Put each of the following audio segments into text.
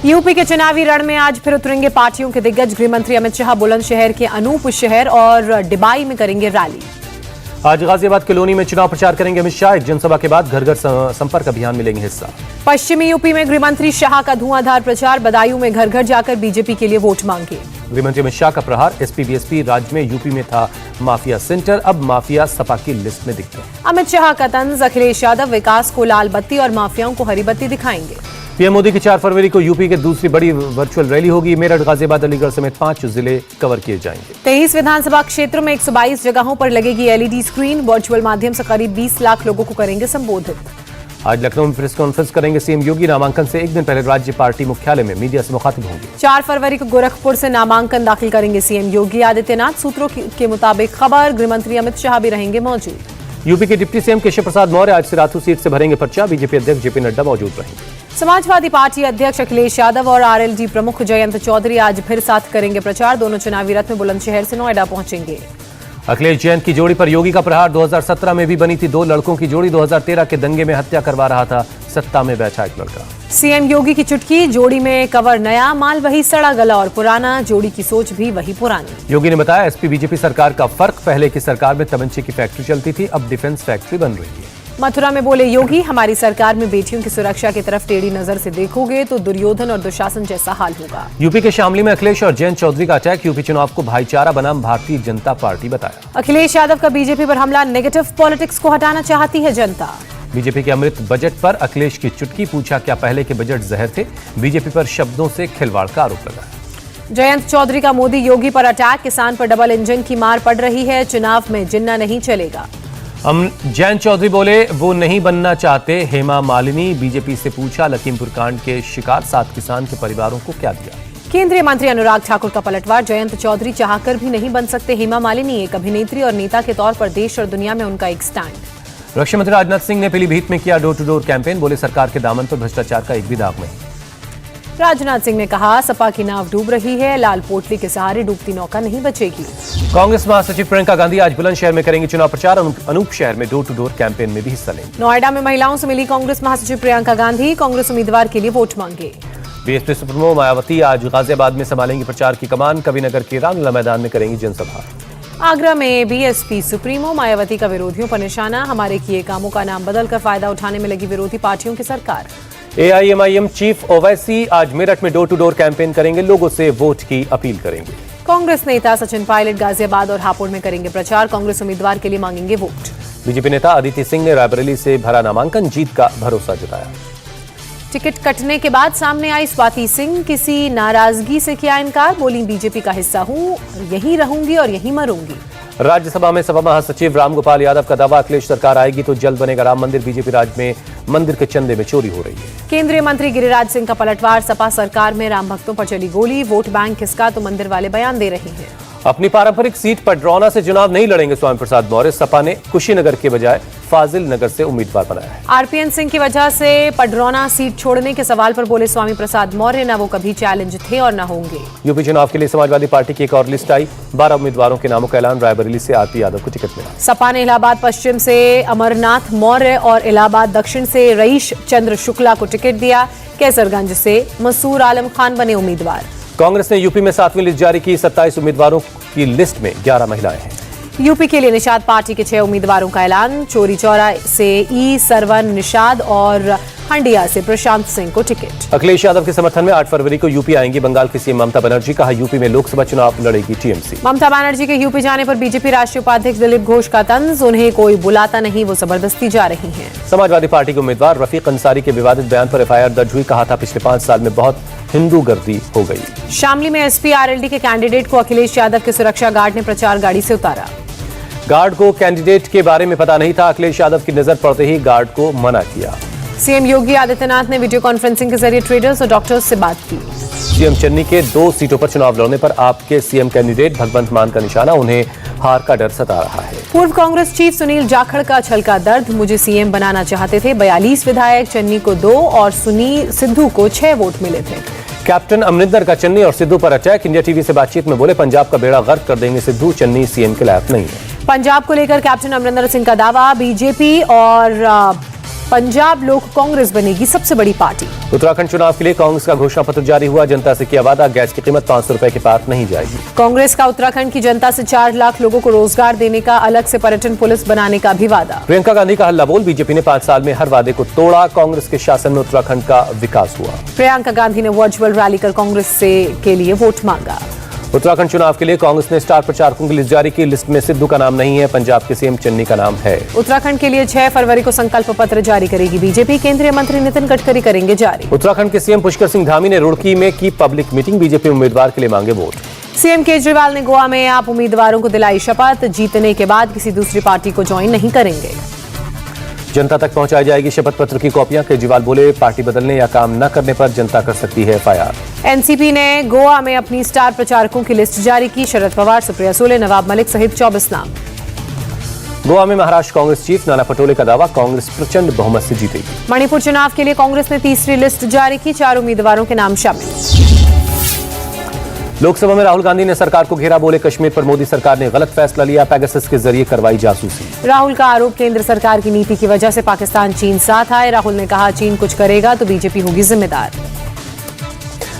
UP के चुनावी रण में आज फिर उतरेंगे पार्टियों के दिग्गज। गृह मंत्री अमित शाह बुलंदशहर के अनूप शहर और डिबाई में करेंगे रैली। आज गाजियाबाद कॉलोनी में चुनाव प्रचार करेंगे अमित शाह। एक जनसभा के बाद घर घर संपर्क अभियान में लेंगे हिस्सा। पश्चिमी यूपी में गृह मंत्री शाह का धुआंधार प्रचार। बदायूं में घर घर जाकर बीजेपी के लिए वोट मांगे। गृह मंत्री अमित शाह का प्रहार। एसपी बीएसपी राज्य में यूपी में था माफिया सेंटर, अब माफिया सपा की लिस्ट में दिखते हैं। अमित शाह का तंज। अखिलेश यादव विकास को लाल बत्ती और माफियाओं को हरी बत्ती दिखाएंगे। पीएम मोदी की 4 फरवरी को यूपी के दूसरी बड़ी वर्चुअल रैली होगी। मेरठ, गाजियाबाद, अलीगढ़ समेत 5 जिले कवर किए जाएंगे। 23 विधानसभा क्षेत्रों में 122 जगहों पर लगेगी एलईडी स्क्रीन। वर्चुअल माध्यम से करीब 20 लाख लोगों को करेंगे संबोधित। आज लखनऊ में प्रेस कॉन्फ्रेंस करेंगे सीएम योगी। नामांकन से एक दिन पहले राज्य पार्टी मुख्यालय में मीडिया से मुखातिब होंगे। 4 फरवरी को गोरखपुर से नामांकन दाखिल करेंगे सीएम योगी आदित्यनाथ। सूत्रों के मुताबिक खबर, गृह मंत्री अमित शाह भी रहेंगे मौजूद। यूपी के डिप्टी सीएम केशव प्रसाद मौर्य आज सिराथू सीट से भरेंगे पर्चा। बीजेपी अध्यक्ष जेपी नड्डा मौजूद रहेंगे। समाजवादी पार्टी अध्यक्ष अखिलेश यादव और आरएलडी प्रमुख जयंत चौधरी आज फिर साथ करेंगे प्रचार। दोनों चुनावी रथ में बुलंदशहर से नोएडा पहुंचेंगे। अखिलेश जयंत की जोड़ी पर योगी का प्रहार। 2017 में भी बनी थी 2 लड़कों की जोड़ी। 2013 के दंगे में हत्या करवा रहा था सत्ता में बैठा एक लड़का। सीएम योगी की चुटकी। जोड़ी में कवर नया, माल वही सड़ा गला और पुराना। जोड़ी की सोच भी वही पुरानी। योगी ने बताया एसपी बीजेपी सरकार का फर्क, पहले की सरकार में तमंचे की फैक्ट्री चलती थी, अब डिफेंस फैक्ट्री बन रही है। मथुरा में बोले योगी, हमारी सरकार में बेटियों की सुरक्षा की तरफ टेढ़ी नजर से देखोगे तो दुर्योधन और दुशासन जैसा हाल होगा। यूपी के शामली में अखिलेश और जयंत चौधरी का अटैक। यूपी चुनाव को भाईचारा बनाम भारतीय जनता पार्टी बताया। अखिलेश यादव का बीजेपी पर हमला। नेगेटिव पॉलिटिक्स को हटाना चाहती है जनता। बीजेपी के अमृत बजट पर अखिलेश की चुटकी। पूछा क्या पहले के बजट जहर थे? बीजेपी पर शब्दों से खिलवाड़ का आरोप लगाया। जयंत चौधरी का मोदी योगी पर अटैक। किसान पर डबल इंजन की मार पड़ रही है। चुनाव में जिन्ना नहीं चलेगा। जयंत चौधरी बोले वो नहीं बनना चाहते। हेमा मालिनी बीजेपी से पूछा लखीमपुर कांड के शिकार 7 किसान के परिवारों को क्या दिया। केंद्रीय मंत्री अनुराग ठाकुर का पलटवार। जयंत चौधरी चाहकर भी नहीं बन सकते हेमा मालिनी। एक अभिनेत्री और नेता के तौर पर देश और दुनिया में उनका एक स्टैंड। रक्षा मंत्री राजनाथ सिंह ने पीलीभीत में किया डोर टू डोर कैंपेन। बोले सरकार के दामन पर भ्रष्टाचार का एक भी दाग नहीं। राजनाथ सिंह ने कहा सपा की नाव डूब रही है, लाल पोटली के सहारे डूबती नौका नहीं बचेगी। कांग्रेस महासचिव प्रियंका गांधी आज बुलंदशहर में करेंगी चुनाव प्रचार। अनूप शहर में डोर टू डोर कैंपेन में भी हिस्सा लेंगे। नोएडा में महिलाओं से मिली कांग्रेस महासचिव प्रियंका गांधी। कांग्रेस उम्मीदवार के लिए वोट मांगे। बीएसपी सुप्रीमो मायावती आज गाजियाबाद में संभालेंगी प्रचार की कमान। कविनगर के रामलीला मैदान में करेंगी जनसभा। आगरा में बीएसपी सुप्रीमो मायावती का विरोधियों पर निशाना। हमारे किए कामों का नाम बदलकर फायदा उठाने में लगी विरोधी पार्टियों की सरकार। एआईएमआईएम चीफ ओवैसी आज मेरठ में डोर टू डोर कैंपेन करेंगे। लोगों से वोट की अपील करेंगे। कांग्रेस नेता सचिन पायलट गाजियाबाद और हापुड़ में करेंगे प्रचार। कांग्रेस उम्मीदवार के लिए मांगेंगे वोट। बीजेपी नेता अदिति सिंह ने रायबरेली से भरा नामांकन। जीत का भरोसा जताया। टिकट कटने के बाद सामने आई स्वाति सिंह। किसी नाराजगी से किया इनकार। बोली बीजेपी का हिस्सा हूं, यहीं रहूंगी और यहीं मरूंगी। राज्यसभा में सपा महासचिव रामगोपाल यादव का दावा अखिलेश सरकार आएगी तो जल्द बनेगा राम मंदिर। बीजेपी राज्य में मंदिर के चंदे में चोरी हो रही है। केंद्रीय मंत्री गिरिराज सिंह का पलटवार। सपा सरकार में राम भक्तों पर चली गोली। वोट बैंक किसका तो मंदिर वाले बयान दे रहे हैं। अपनी पारंपरिक सीट पडरौना से चुनाव नहीं लड़ेंगे स्वामी प्रसाद मौर्य। सपा ने कुशीनगर के बजाय फाजिल नगर से उम्मीदवार बनाया है। आरपीएन सिंह की वजह से पडरौना सीट छोड़ने के सवाल पर बोले स्वामी प्रसाद मौर्य, न वो कभी चैलेंज थे और न होंगे। यूपी चुनाव के लिए समाजवादी पार्टी की एक और लिस्ट आई। 12 उम्मीदवारों के नामों का ऐलान। रायबरेली से आरपी यादव को टिकट मिला। सपा ने इलाहाबाद पश्चिम से अमरनाथ मौर्य और इलाहाबाद दक्षिण से रईश चंद्र शुक्ला को टिकट दिया। कैसरगंज से मसूर आलम खान बने उम्मीदवार। कांग्रेस ने यूपी में 7वीं लिस्ट जारी की। 27 उम्मीदवारों की लिस्ट में 11 महिलाएं हैं। यूपी के लिए निषाद पार्टी के 6 उम्मीदवारों का ऐलान। चोरी चौरा से ई सरवन निषाद और हंडिया से प्रशांत सिंह को टिकट। अखिलेश यादव के समर्थन में 8 फरवरी को यूपी आएंगी बंगाल की सीएम ममता बनर्जी। कहा यूपी में लोकसभा चुनाव लड़ेगी टीएमसी। ममता बनर्जी के यूपी जाने पर बीजेपी राष्ट्रीय उपाध्यक्ष दिलीप घोष का तंज। उन्हें कोई बुलाता नहीं, वो जबरदस्ती जा रही हैं। समाजवादी पार्टी के उम्मीदवार रफीक अंसारी के विवादित बयान पर एफआईआर दर्ज हुई। कहा था पिछले 5 साल में बहुत हिंदू गर्दी हो गई। शामली में एसपी आरएलडी के कैंडिडेट को अखिलेश यादव के सुरक्षा गार्ड ने प्रचार गाड़ी से उतारा। गार्ड को कैंडिडेट के बारे में पता नहीं था। अखिलेश यादव की नजर पड़ते ही गार्ड को मना किया। सीएम योगी आदित्यनाथ ने वीडियो कॉन्फ्रेंसिंग के जरिए ट्रेडर्स और डॉक्टर्स से बात की। सीएम चन्नी के 2 सीटों पर चुनाव लड़ने पर आपके सीएम कैंडिडेट भगवंत मान का निशाना। उन्हें हार का डर सता रहा है। पूर्व कांग्रेस चीफ सुनील जाखड़ का छलका दर्द। मुझे सीएम बनाना चाहते थे। 42 विधायक, चन्नी को 2 और सिद्धू को 6 वोट मिले थे। कैप्टन अमरिंदर का चन्नी और सिद्धू पर अटैक। इंडिया टीवी से बातचीत में बोले पंजाब का बेड़ा गर्क कर देंगे सिद्धू। चन्नी सीएम के लायक नहीं है। पंजाब को लेकर कैप्टन अमरिंदर सिंह का दावा। बीजेपी और पंजाब लोक कांग्रेस बनेगी सबसे बड़ी पार्टी। उत्तराखंड चुनाव के लिए कांग्रेस का घोषणा पत्र जारी हुआ, जनता से किया वादा, गैस की कीमत 500 रुपए के पार नहीं जाएगी। कांग्रेस का उत्तराखंड की जनता से 4 लाख लोगों को रोजगार देने का, अलग से पर्यटन पुलिस बनाने का भी वादा। प्रियंका गांधी का हल्ला बोल, बीजेपी ने 5 साल में हर वादे को तोड़ा, कांग्रेस के शासन में उत्तराखंड का विकास हुआ। प्रियंका गांधी ने वर्चुअल रैली कर कांग्रेस के लिए वोट मांगा। उत्तराखंड चुनाव के लिए कांग्रेस ने स्टार प्रचारकों की लिस्ट जारी की, लिस्ट में सिद्धू का नाम नहीं है, पंजाब के सीएम चन्नी का नाम है। उत्तराखंड के लिए 6 फरवरी को संकल्प पत्र जारी करेगी बीजेपी, केंद्रीय मंत्री नितिन गडकरी करेंगे जारी। उत्तराखंड के सीएम पुष्कर सिंह धामी ने रुड़की में की पब्लिक मीटिंग, बीजेपी उम्मीदवार के लिए मांगे वोट। सीएम केजरीवाल ने गोवा में आप उम्मीदवारों को दिलाई शपथ, जीतने के बाद किसी दूसरी पार्टी को ज्वाइन नहीं करेंगे। जनता तक पहुंचाई जाएगी शपथ पत्र की कॉपियां, केजरीवाल बोले पार्टी बदलने या काम न करने पर जनता कर सकती है एफआईआर। एनसीपी ने गोवा में अपनी स्टार प्रचारकों की लिस्ट जारी की, शरद पवार, सुप्रिया सुले, नवाब मलिक सहित 24 नाम। गोवा में महाराष्ट्र कांग्रेस चीफ नाना पटोले का दावा, कांग्रेस प्रचंड बहुमत से जीतेगी। मणिपुर चुनाव के लिए कांग्रेस ने तीसरी लिस्ट जारी की, 4 उम्मीदवारों के नाम शामिल। लोकसभा में राहुल गांधी ने सरकार को घेरा, बोले कश्मीर पर मोदी सरकार ने गलत फैसला लिया, पैगासस के जरिए करवाई जासूसी। राहुल का आरोप, केंद्र सरकार की नीति की वजह से पाकिस्तान चीन साथ आए। राहुल ने कहा चीन कुछ करेगा तो बीजेपी होगी जिम्मेदार।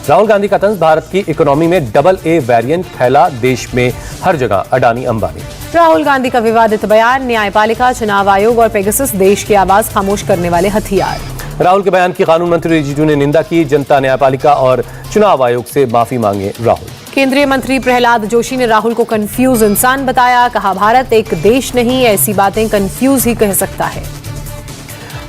राहुल गांधी का तंज, भारत की इकोनॉमी में डबल ए वेरिएंट फैला, देश में हर जगह अडानी अंबानी। राहुल गांधी का विवादित बयान, न्यायपालिका, चुनाव आयोग और पेगासस देश की आवाज खामोश करने वाले हथियार। राहुल के बयान की कानून मंत्री रिजिजू ने निंदा की, जनता, न्यायपालिका और चुनाव आयोग से माफी मांगे राहुल। केंद्रीय मंत्री प्रहलाद जोशी ने राहुल को कंफ्यूज इंसान बताया, कहा भारत एक देश नहीं, ऐसी बातें कंफ्यूज ही कह सकता है।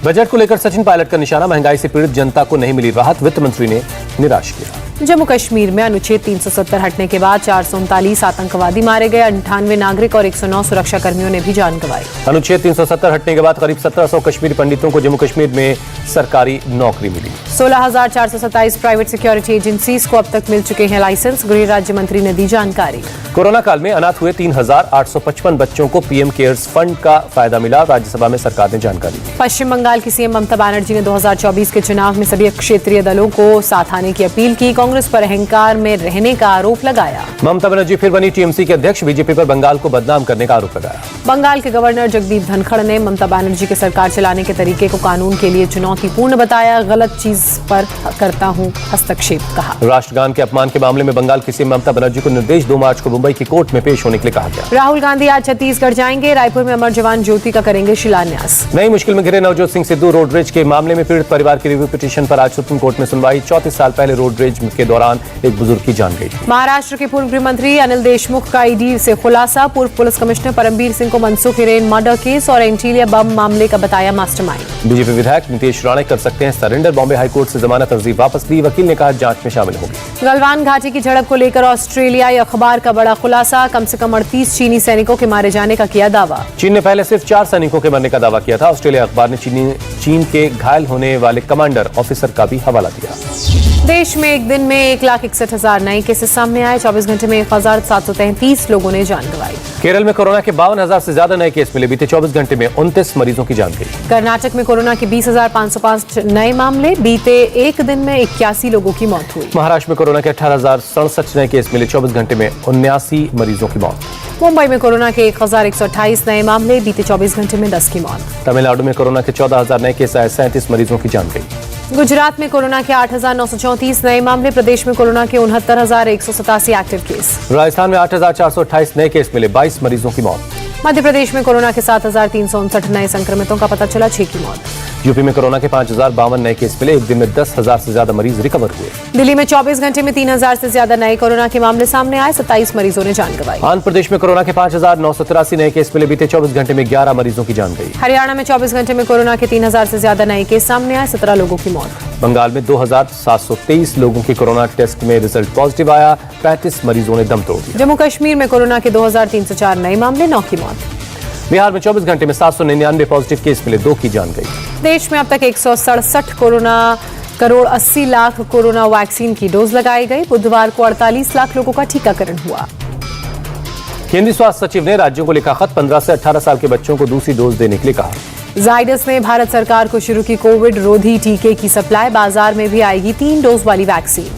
बजट को लेकर सचिन पायलट का निशाना, महंगाई से पीड़ित जनता को नहीं मिली राहत, वित्त मंत्री ने निराश किया। जम्मू कश्मीर में अनुच्छेद 370 हटने के बाद 439 आतंकवादी मारे गए, 98 नागरिक और 109 सुरक्षा कर्मियों ने भी जान गंवाई। अनुच्छेद 370 हटने के बाद करीब 1700 कश्मीरी पंडितों को जम्मू कश्मीर में सरकारी नौकरी मिली। 16,427 प्राइवेट सिक्योरिटी एजेंसीज को अब तक मिल चुके हैं लाइसेंस, गृह राज्य मंत्री ने दी जानकारी। कोरोना काल में अनाथ हुए 3,855 बच्चों को पीएम केयर्स फंड का फायदा मिला, राज्यसभा में सरकार ने जानकारी दी। पश्चिम बंगाल की सीएम ममता बनर्जी ने 2024 के चुनाव में सभी क्षेत्रीय दलों को साथ आने की अपील की, कांग्रेस पर अहंकार में रहने का आरोप लगाया। ममता बनर्जी फिर बनी टीएमसी के अध्यक्ष, बीजेपी पर बंगाल को बदनाम करने का आरोप लगाया। बंगाल के गवर्नर जगदीप धनखड़ ने ममता बनर्जी के सरकार चलाने के तरीके को कानून के लिए चुनौतीपूर्ण बताया, गलत चीज पर करता हूं हस्तक्षेप कहा। राष्ट्रगान के अपमान के मामले में बंगाल की सीएम ममता बनर्जी को निर्देश, 2 मार्च को मुंबई की कोर्ट में पेश होने के लिए कहा गया। राहुल गांधी आज छत्तीसगढ़ जाएंगे, रायपुर में अमर जवान ज्योति का करेंगे शिलान्यास। नई मुश्किल में घिरे नवजोत सिंह सिद्धू, रोड रेज के मामले में पीड़ित परिवार की रिव्यू पिटीशन पर आज सुप्रीम कोर्ट में सुनवाई, 34 साल पहले रोड रेज के दौरान एक बुजुर्ग की जान गई। महाराष्ट्र के पूर्व गृह मंत्री अनिल देशमुख का ईडी से खुलासा, पूर्व पुलिस कमिश्नर परमबीर सिंह को मनसुख हिरेन मर्डर केस और एंटीलिया बम मामले का बताया मास्टरमाइंड। बीजेपी विधायक नीतीश राणे कर सकते हैं सरेंडर, बॉम्बे हाईकोर्ट से जमानत अर्जी वापस ली, वकील ने कहा जांच में शामिल होगी। गलवान घाटी की झड़प को लेकर ऑस्ट्रेलियाई अखबार का बड़ा खुलासा, कम से कम 38 चीनी सैनिकों के मारे जाने का किया दावा। चीन ने पहले सिर्फ 4 सैनिकों के मरने का दावा किया था, ऑस्ट्रेलिया अखबार ने चीन के घायल होने वाले कमांडर ऑफिसर का भी हवाला दिया। देश में एक दिन में 1,61,000 नए केसेस सामने आए, 24 घंटे में 1,733 लोगों ने जान गंवाई। केरल में कोरोना के 52,000 से ज्यादा नए केस मिले, बीते 24 घंटे में 29 मरीजों की जान गई। कर्नाटक में कोरोना के 20,505 नए मामले, बीते एक दिन में 81 लोगों की मौत हुई। महाराष्ट्र में कोरोना के 18,067 नए केस मिले, 24 घंटे में 79 मरीजों की मौत। मुंबई में कोरोना के 1,128 नए मामले, बीते 24 घंटे में 10 की मौत। तमिलनाडु में कोरोना के 14,000 नए केस आए, 37 मरीजों की जान गई। गुजरात में कोरोना के 8,934 नए मामले, प्रदेश में कोरोना के 69,187 एक्टिव केस। राजस्थान में 8,428 नए केस मिले, 22 मरीजों की मौत। मध्य प्रदेश में कोरोना के 7,359 नए संक्रमितों का पता चला, 6 की मौत। यूपी में कोरोना के 5,052 नए केस मिले, एक दिन में 10,000 से ज्यादा मरीज रिकवर हुए। दिल्ली में 24 घंटे में 3,000 से ज्यादा नए कोरोना के मामले सामने आए, 27 मरीजों ने जान गंवाई। आंध्र प्रदेश में कोरोना के 5,983 नए केस मिले, बीते 24 घंटे में 11 मरीजों की जान गई। हरियाणा में 24 घंटे में कोरोना के 3,000 से ज्यादा नए केस सामने आए, 17 लोगों की मौत। बंगाल में 2,723 लोगों के कोरोना टेस्ट में रिजल्ट पॉजिटिव आया, 35 मरीजों ने दम तोड़ दिया। जम्मू कश्मीर में कोरोना के 2,304 नए मामले, 9 की मौत। बिहार में 24 घंटे में 799 पॉजिटिव केस मिले, 2 की जान गई। देश में अब तक 167 करोड़ 80 लाख कोरोना वैक्सीन की डोज लगाई गई, बुधवार को 48 लाख लोगों का टीकाकरण हुआ। केंद्रीय स्वास्थ्य सचिव ने राज्यों को लिखा खत, 15 से 18 साल के बच्चों को दूसरी डोज देने के लिए कहा। जाइडस ने भारत सरकार को शुरू की कोविड रोधी टीके की सप्लाई, बाजार में भी आएगी 3 डोज वाली वैक्सीन।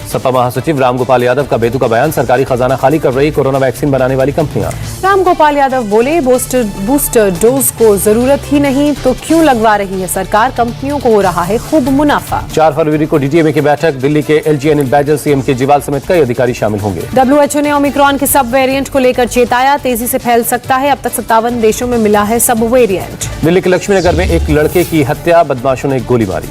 सपा महासचिव रामगोपाल यादव का बेतुका बयान, सरकारी खजाना खाली कर रही कोरोना वैक्सीन बनाने वाली कंपनियां। रामगोपाल यादव बोले, बूस्टर डोज को जरूरत ही नहीं तो क्यों लगवा रही है सरकार, कंपनियों को हो रहा है खूब मुनाफा। 4 फरवरी को डीटीएमए की बैठक, दिल्ली के एलजी अनिल बैजल, सीएम केजरीवाल समेत कई अधिकारी शामिल होंगे। WHO ने ओमिक्रॉन के सब वेरिएंट को लेकर चेताया, तेजी से फैल सकता है, अब तक 57 देशों में मिला है सब वेरिएंट। दिल्ली के लक्ष्मीनगर में एक लड़के की हत्या, बदमाशों ने गोली मारी।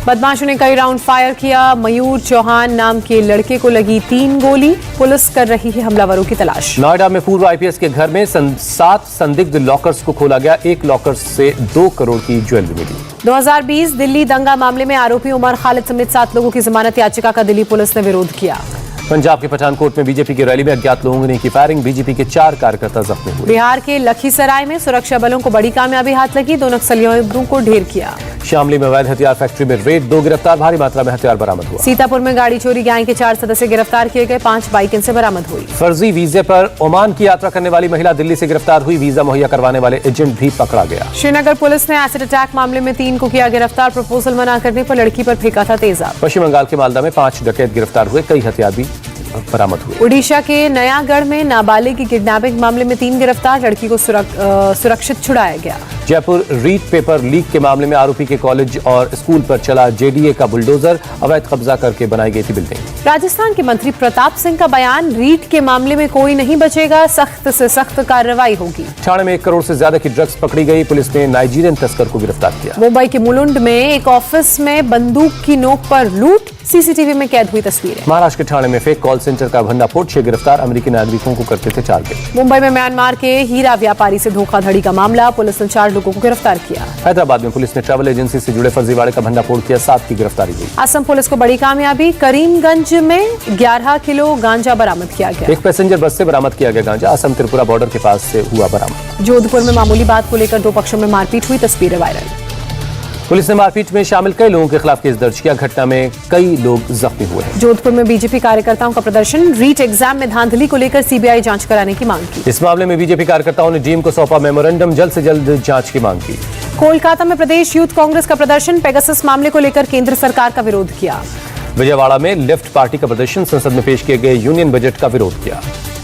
बदमाशों ने कई राउंड फायर किया, मयूर चौहान नाम के लड़के को लगी 3 गोली, पुलिस कर रही है हमलावरों की तलाश। नोएडा में पूर्व आईपीएस के घर में 7 संदिग्ध लॉकर्स को खोला गया, एक लॉकर से 2 करोड़ की ज्वेलरी मिली। 2020 दिल्ली दंगा मामले में आरोपी उमर खालिद समेत 7 लोगों की जमानत याचिका का दिल्ली पुलिस ने विरोध किया। पंजाब के पठानकोट में बीजेपी की रैली में अज्ञात लोगों ने की फायरिंग, बीजेपी के 4 कार्यकर्ता जख्मी हुए। बिहार के लखीसराय में सुरक्षा बलों को बड़ी कामयाबी हाथ लगी, 2 नक्सलियों को ढेर किया। शामली में अवैध हथियार फैक्ट्री में रेड, 2 गिरफ्तार, भारी मात्रा में हथियार बरामद हुआ। सीतापुर में गाड़ी चोरी गैंग के 4 सदस्य गिरफ्तार किए गए, 5 बाइक इनसे बरामद हुई। फर्जी वीजे पर ओमान की यात्रा करने वाली महिला दिल्ली से गिरफ्तार हुई, वीजा मुहैया करवाने वाले एजेंट भी पकड़ा गया। श्रीनगर पुलिस ने एसिड अटैक मामले में 3 को किया गिरफ्तार, प्रपोजल मना करने पर लड़की पर फेंका था तेजाब। पश्चिम बंगाल के मालदा में 5 डकैत गिरफ्तार हुए, कई हथियार भी बरामद हुए। उड़ीसा के नयागढ़ में नाबालिग की किडनैपिंग मामले में 3 गिरफ्तार, लड़की को सुरक्षित छुड़ाया गया। जयपुर रीट पेपर लीक के मामले में आरोपी के कॉलेज और स्कूल पर चला जेडीए का बुलडोजर, अवैध कब्जा करके बनाई गई थी बिल्डिंग। राजस्थान के मंत्री प्रताप सिंह का बयान, रीट के मामले में कोई नहीं बचेगा, सख्त से सख्त कार्रवाई होगी। ठाणे में 1 करोड़ से ज्यादा की ड्रग्स पकड़ी गई, पुलिस ने नाइजीरियन तस्कर को गिरफ्तार किया। मुंबई के मुलुंड में एक ऑफिस में बंदूक की नोक पर लूट, सीसीटीवी में कैद हुई तस्वीरें। महाराष्ट्र के ठाणे में फेक कॉल सेंटर का भंडाफोड़, 6 गिरफ्तार, अमेरिकी नागरिकों को करते थे टारगेट। मुंबई में म्यांमार के हीरा व्यापारी से धोखाधड़ी का मामला, पुलिस ने 4 लोगों को गिरफ्तार किया। हैदराबाद में पुलिस ने ट्रैवल एजेंसी से जुड़े फर्जीवाड़े का भंडाफोड़ किया, 7 की गिरफ्तारी हुई। असम पुलिस को बड़ी कामयाबी, करीमगंज में 11 किलो गांजा बरामद किया गया। एक पैसेंजर बस से बरामद किया गया गांजा, असम त्रिपुरा बॉर्डर के पास से हुआ बरामद। जोधपुर में मामूली बात को लेकर 2 पक्षों में मारपीट हुई, तस्वीरें वायरल। पुलिस ने मारपीट में शामिल कई लोगों के खिलाफ केस दर्ज किया, घटना में कई लोग जख्मी हुए हैं। जोधपुर में बीजेपी कार्यकर्ताओं का प्रदर्शन, रीट एग्जाम में धांधली को लेकर सीबीआई जांच कराने की मांग की। इस मामले में बीजेपी कार्यकर्ताओं ने डीएम को सौंपा मेमोरेंडम, जल्द से जल्द जांच की मांग की। कोलकाता में प्रदेश यूथ कांग्रेस का प्रदर्शन, पेगासस मामले को लेकर केंद्र सरकार का विरोध किया। विजयवाड़ा में लेफ्ट पार्टी का प्रदर्शन, संसद में पेश किए गए यूनियन बजट का विरोध किया।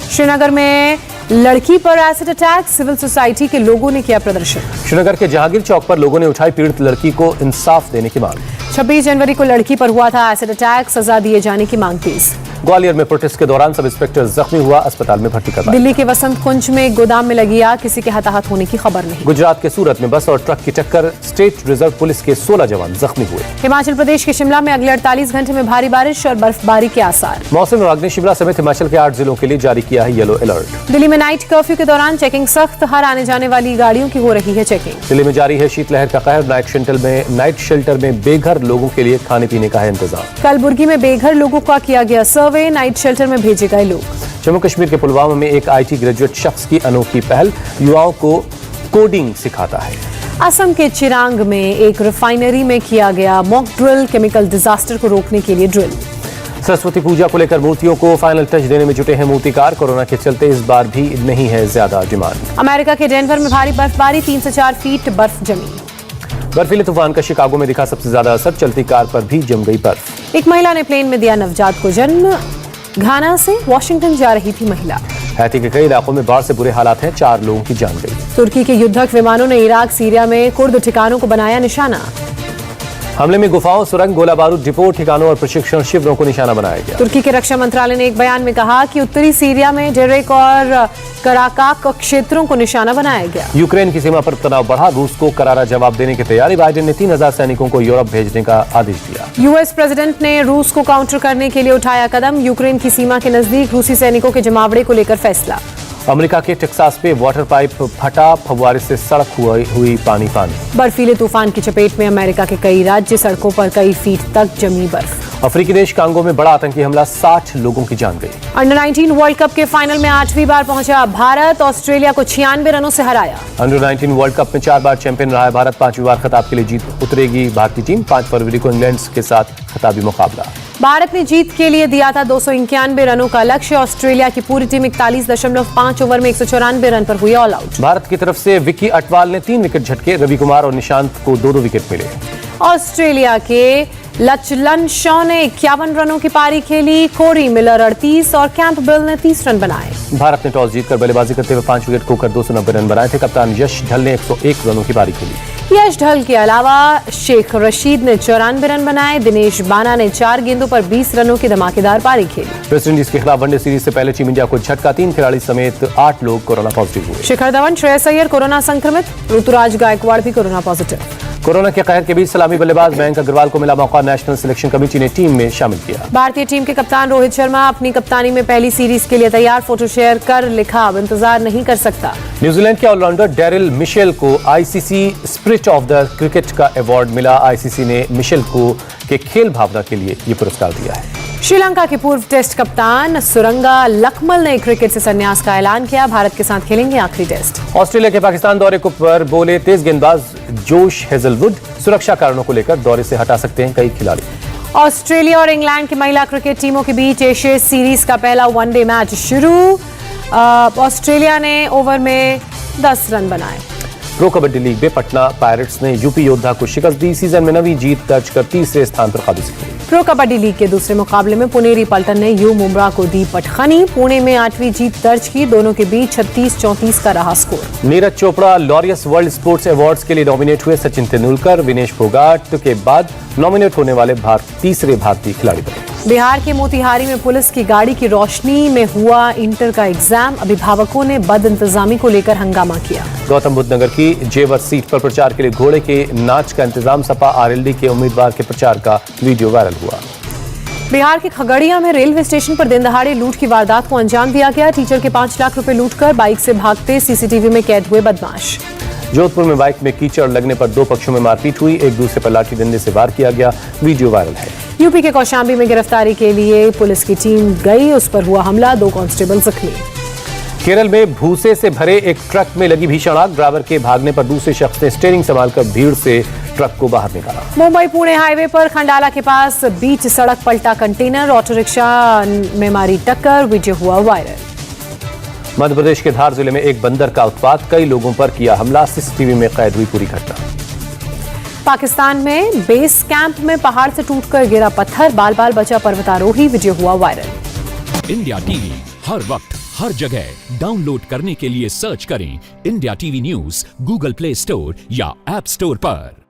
श्रीनगर में लड़की पर एसिड अटैक, सिविल सोसाइटी के लोगों ने किया प्रदर्शन। श्रीनगर के जहांगीर चौक पर लोगों ने उठाई पीड़ित लड़की को इंसाफ देने की मांग। 26 जनवरी को लड़की पर हुआ था एसिड अटैक, सजा दिए जाने की मांग तेज। ग्वालियर में प्रोटेस्ट के दौरान सब इंस्पेक्टर जख्मी हुआ, अस्पताल में भर्ती करवाया। दिल्ली के वसंत कुंज में एक गोदाम में लगी आग, किसी के हताहत होने की खबर नहीं। गुजरात के सूरत में बस और ट्रक की टक्कर, स्टेट रिजर्व पुलिस के 16 जवान जख्मी हुए। हिमाचल प्रदेश के शिमला में अगले 48 घंटे में भारी बारिश और बर्फबारी के आसार। मौसम विभाग ने शिमला समेत हिमाचल के 8 जिलों के लिए जारी किया है येलो अलर्ट। दिल्ली में नाइट कर्फ्यू के दौरान चेकिंग सख्त, हर आने जाने वाली गाड़ियों की हो रही है चेकिंग। दिल्ली में जारी है शीतलहर का कहर, नाइट शेल्टर में बेघर लोगों के लिए खाने पीने का है इंतजाम। कलबुर्गी में बेघर लोगों का किया गया सर्वे, नाइट शेल्टर में भेजे गए लोग। जम्मू कश्मीर के पुलवामा में एक आईटी ग्रेजुएट शख्स की अनोखी पहल, युवाओं को कोडिंग सिखाता है। असम के चिरांग में एक रिफाइनरी में किया गया मॉक ड्रिल, केमिकल डिजास्टर को रोकने के लिए ड्रिल। सरस्वती पूजा को लेकर मूर्तियों को फाइनल टच देने में जुटे हैं मूर्तिकार, कोरोना के चलते इस बार भी नहीं है ज्यादा डिमांड। अमेरिका के डेनवर में भारी बर्फबारी, 3 से 4 फीट बर्फ जमी। बर्फीले तूफान का शिकागो में दिखा सबसे ज्यादा असर, चलती कार पर भी जम गई बर्फ। एक महिला ने प्लेन में दिया नवजात को जन्म, घाना से वॉशिंगटन जा रही थी महिला। हैती के कई इलाकों में बाढ़ से बुरे हालात हैं, 4 लोगों की जान गई। तुर्की के युद्धक विमानों ने इराक सीरिया में कुर्द ठिकानों को बनाया निशाना। हमले में गुफाओं, सुरंग, गोला बारूद डिपो, ठिकानों और प्रशिक्षण शिविरों को निशाना बनाया गया। तुर्की के रक्षा मंत्रालय ने एक बयान में कहा कि उत्तरी सीरिया में डेरेक और कराकाक क्षेत्रों को निशाना बनाया गया। यूक्रेन की सीमा पर तनाव बढ़ा, रूस को करारा जवाब देने की तैयारी, बाइडेन ने 3000 सैनिकों को यूरोप भेजने का आदेश दिया। यूएस प्रेसिडेंट ने रूस को काउंटर करने के लिए उठाया कदम, यूक्रेन की सीमा के नजदीक रूसी सैनिकों के जमावड़े को लेकर फैसला। अमेरिका के टेक्सास पे वाटर पाइप फटा, फव्वारे से सड़क हुई पानी। बर्फीले तूफान की चपेट में अमेरिका के कई राज्य, सड़कों पर कई फीट तक जमी बर्फ। अफ्रीकी देश कांगो में बड़ा आतंकी हमला, 60 लोगों की जान गई। अंडर 19 वर्ल्ड कप के फाइनल में 8वीं बार पहुंचा भारत, ऑस्ट्रेलिया को 96 रनों से हराया। अंडर 19 वर्ल्ड कप में 4 बार चैंपियन रहा है भारत, 5वीं बार खिताब के लिए जीत उतरेगी भारतीय टीम। 5 फरवरी को इंग्लैंड के साथ खिताबी मुकाबला। भारत ने जीत के लिए दिया था 291 रनों का लक्ष्य, ऑस्ट्रेलिया की पूरी टीम 41.5 ओवर में 194 रन पर हुई ऑल आउट। भारत की तरफ से विक्की अटवाल ने 3 विकेट झटके, रवि कुमार और निशांत को 2-2 विकेट मिले। ऑस्ट्रेलिया के लचलन शॉ ने 51 रनों की पारी खेली, कोरी मिलर 38 और कैंपबेल ने 30 रन बनाए। भारत ने टॉस जीतकर बल्लेबाजी करते हुए 5 विकेट खोकर 290 रन बनाए थे। कप्तान यश ढल ने 101 रनों की पारी खेली। यश ढल के अलावा शेख रशीद ने 94 रन बनाए। दिनेश बाना ने 4 गेंदों पर 20 रनों की धमाकेदार पारी खेली। वेस्ट इंडीज के खिलाफ वनडे सीरीज से पहले टीम इंडिया को झटका, 3 खिलाड़ी समेत 8 लोग कोरोना पॉजिटिव हुए। शिखर धवन, श्रेयस अय्यर कोरोना संक्रमित, ऋतुराज गायकवाड़ भी कोरोना पॉजिटिव। कोरोना के कहर के बीच सलामी बल्लेबाज मयंक अग्रवाल को मिला मौका, नेशनल सिलेक्शन कमेटी ने टीम में शामिल किया। भारतीय टीम के कप्तान रोहित शर्मा अपनी कप्तानी में पहली सीरीज के लिए तैयार, फोटो शेयर कर लिखा, अब इंतजार नहीं कर सकता। न्यूजीलैंड के ऑलराउंडर डेरिल मिशेल को ICC spirit of the cricket का अवार्ड मिला। आईसीसी ने मिशेल को के खेल भावना के लिए ये पुरस्कार दिया है। श्रीलंका के पूर्व टेस्ट कप्तान सुरंगा लकमल ने क्रिकेट से संन्यास का ऐलान किया, भारत के साथ खेलेंगे आखिरी टेस्ट। ऑस्ट्रेलिया के पाकिस्तान दौरे पर बोले तेज गेंदबाज जोश हेजलवुड, सुरक्षा कारणों को लेकर दौरे से हटा सकते हैं कई खिलाड़ी। ऑस्ट्रेलिया और इंग्लैंड की महिला क्रिकेट टीमों के बीच एशिया सीरीज का पहला वनडे मैच शुरू। ऑस्ट्रेलिया ने ओवर में 10 रन बनाए। प्रो कबड्डी लीग में पटना पायरेट्स ने यूपी योद्धा को शिकस्त दी, सीजन में 9वीं जीत दर्ज कर तीसरे स्थान पर काबिज की। प्रो कबड्डी लीग के दूसरे मुकाबले में पुनेरी पल्टन ने यू मुंब्रा को दी पटखनी, पुणे में 8वीं जीत दर्ज की। दोनों के बीच 36-34 का रहा score. Neeraj Chopra Laureus world sports awards के लिए नॉमिनेट हुए। सचिन तेंदुलकर, विनेश फोगाट के बाद नॉमिनेट होने वाले तीसरे भारतीय खिलाड़ी बने। बिहार के मोतिहारी में पुलिस की गाड़ी की रोशनी में हुआ इंटर का एग्जाम, अभिभावकों ने बद इंतजामी को लेकर हंगामा किया। गौतम बुद्ध नगर की जेवर सीट पर प्रचार के लिए घोड़े के नाच का इंतजाम, सपा आरएलडी के उम्मीदवार के प्रचार का वीडियो वायरल हुआ। बिहार के खगड़िया में रेलवे स्टेशन पर दिन दहाड़े लूट की वारदात को अंजाम दिया गया। टीचर के 5 लाख रुपए लूटकर बाइक से भागते सीसीटीवी में कैद हुए बदमाश। जोधपुर में बाइक में कीचड़ लगने पर 2 पक्षों में मारपीट हुई, एक दूसरे पर लाठी डंडे से वार किया गया, वीडियो वायरल है। यूपी के कौशाम्बी में गिरफ्तारी के लिए पुलिस की टीम गई, उस पर हुआ हमला, 2 कांस्टेबल जख्मी। केरल में भूसे से भरे एक ट्रक में लगी भीषण आग, ड्राइवर के भागने पर दूसरे शख्स ने स्टीयरिंग संभालकर भीड़ से ट्रक को बाहर निकाला। मुंबई पुणे हाईवे पर खंडाला के पास बीच सड़क पलटा कंटेनर, ऑटो रिक्शा में मारी टक्कर, वीडियो हुआ वायरल। मध्य प्रदेश के धार जिले में एक बंदर का उत्पात, कई लोगों पर किया हमला, सीसीटीवी में कैद हुई पूरी घटना। पाकिस्तान में बेस कैंप में पहाड़ से टूटकर गिरा पत्थर, बाल बाल बचा पर्वतारोही, वीडियो हुआ वायरल। इंडिया टीवी हर वक्त हर जगह डाउनलोड करने के लिए सर्च करें India TV news Google play store या ऐप स्टोर पर।